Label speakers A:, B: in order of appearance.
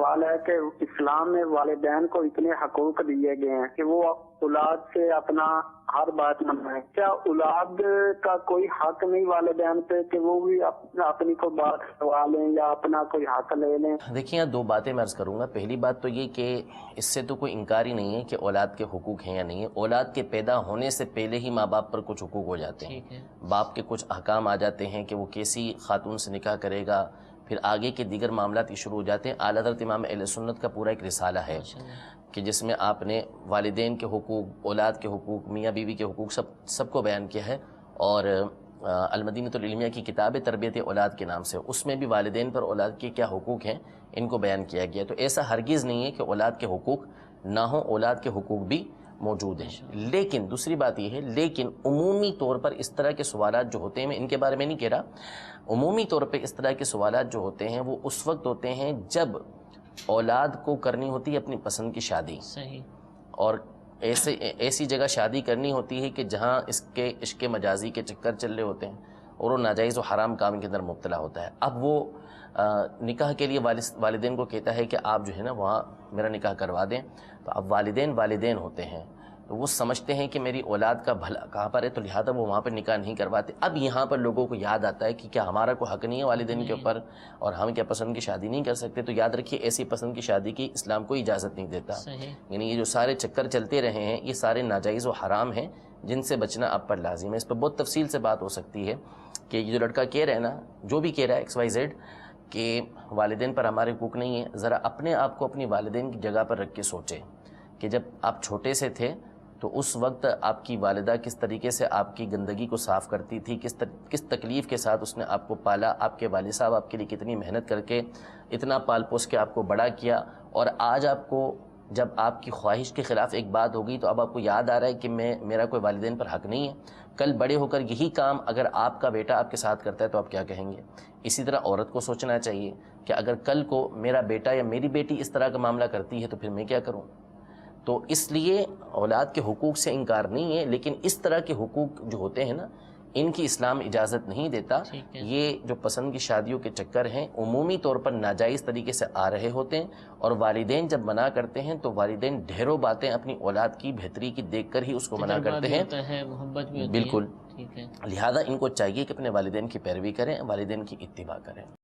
A: سوال ہے کہ اسلام میں والدین کو اتنے حقوق دیے گئے ہیں کہ وہ اولاد سے اپنا ہر بات منوائیں، کیا اولاد کا کوئی حق نہیں والدین پہ کہ وہ بھی اپنی کوئی بات کروا لیں یا اپنا کوئی حق لے لیں؟
B: دیکھیں یہاں دو باتیں میں عرض کروں گا۔ پہلی بات تو یہ کہ اس سے تو کوئی انکار ہی نہیں ہے کہ اولاد کے حقوق ہیں یا نہیں ہے۔ اولاد کے پیدا ہونے سے پہلے ہی ماں باپ پر کچھ حقوق ہو جاتے ہیں، باپ کے کچھ احکام آ جاتے ہیں کہ وہ کیسی خاتون سے نکاح کرے گا، پھر آگے کے دیگر معاملات کی شروع ہو جاتے ہیں۔ اعلیٰ حضرت امام اہل سنت کا پورا ایک رسالہ ہے کہ جس میں آپ نے والدین کے حقوق، اولاد کے حقوق، میاں بیوی کے حقوق سب کو بیان کیا ہے، اور المدینہ العلمیہ کی کتاب تربیت اولاد کے نام سے اس میں بھی والدین پر اولاد کے کیا حقوق ہیں ان کو بیان کیا گیا۔ تو ایسا ہرگز نہیں ہے کہ اولاد کے حقوق نہ ہوں، اولاد کے حقوق بھی موجود ہیں۔ لیکن دوسری بات یہ ہے، لیکن عمومی طور پر اس طرح کے سوالات جو ہوتے ہیں، میں ان کے بارے میں نہیں کہہ رہا، عمومی طور پہ اس طرح کے سوالات جو ہوتے ہیں وہ اس وقت ہوتے ہیں جب اولاد کو کرنی ہوتی ہے اپنی پسند کی شادی، صحیح، اور ایسی جگہ شادی کرنی ہوتی ہے کہ جہاں اس کے عشق مجازی کے چکر چل رہے ہوتے ہیں اور وہ ناجائز و حرام کام کے اندر مبتلا ہوتا ہے۔ اب وہ نکاح کے لیے والدین کو کہتا ہے کہ آپ جو ہے نا وہاں میرا نکاح کروا دیں، تو اب والدین ہوتے ہیں تو وہ سمجھتے ہیں کہ میری اولاد کا بھلا کہاں پر ہے، تو لہٰذا وہ وہاں پر نکاح نہیں کرواتے۔ اب یہاں پر لوگوں کو یاد آتا ہے کہ کیا ہمارا کوئی حق نہیں ہے والدین کے اوپر، اور ہم کیا پسند کی شادی نہیں کر سکتے؟ تو یاد رکھیے ایسی پسند کی شادی کی اسلام کوئی اجازت نہیں دیتا۔ یعنی یہ جو سارے چکر چلتے رہے ہیں یہ سارے ناجائز و حرام ہیں جن سے بچنا آپ پر لازم ہے۔ اس پر بہت تفصیل سے بات ہو سکتی ہے کہ یہ جو لڑکا کہہ رہا ہے نا، جو بھی کہہ رہا ہے XYZ کہ والدین پر ہمارے حقوق نہیں ہیں، ذرا اپنے آپ کو اپنی والدین کی جگہ پر رکھ کے سوچیں کہ جب آپ چھوٹے سے تھے تو اس وقت آپ کی والدہ کس طریقے سے آپ کی گندگی کو صاف کرتی تھی، کس تکلیف کے ساتھ اس نے آپ کو پالا، آپ کے والد صاحب آپ کے لیے کتنی محنت کر کے اتنا پال پوس کے آپ کو بڑا کیا، اور آج آپ کو جب آپ کی خواہش کے خلاف ایک بات ہوگی تو اب آپ کو یاد آ رہا ہے کہ میرا کوئی والدین پر حق نہیں ہے۔ کل بڑے ہو کر یہی کام اگر آپ کا بیٹا آپ کے ساتھ کرتا ہے تو آپ کیا کہیں گے؟ اسی طرح عورت کو سوچنا چاہیے کہ اگر کل کو میرا بیٹا یا میری بیٹی اس طرح کا معاملہ کرتی ہے تو پھر میں کیا کروں؟ تو اس لیے اولاد کے حقوق سے انکار نہیں ہے، لیکن اس طرح کے حقوق جو ہوتے ہیں نا ان کی اسلام اجازت نہیں دیتا۔ یہ جو پسند کی شادیوں کے چکر ہیں عمومی طور پر ناجائز طریقے سے آ رہے ہوتے ہیں، اور والدین جب منع کرتے ہیں تو والدین ڈھیروں باتیں اپنی اولاد کی بہتری کی دیکھ کر ہی اس کو منع کرتے ہیں، محبت بھی بالکل۔ لہذا ان کو چاہیے کہ اپنے والدین کی پیروی کریں، والدین کی اتباع کریں۔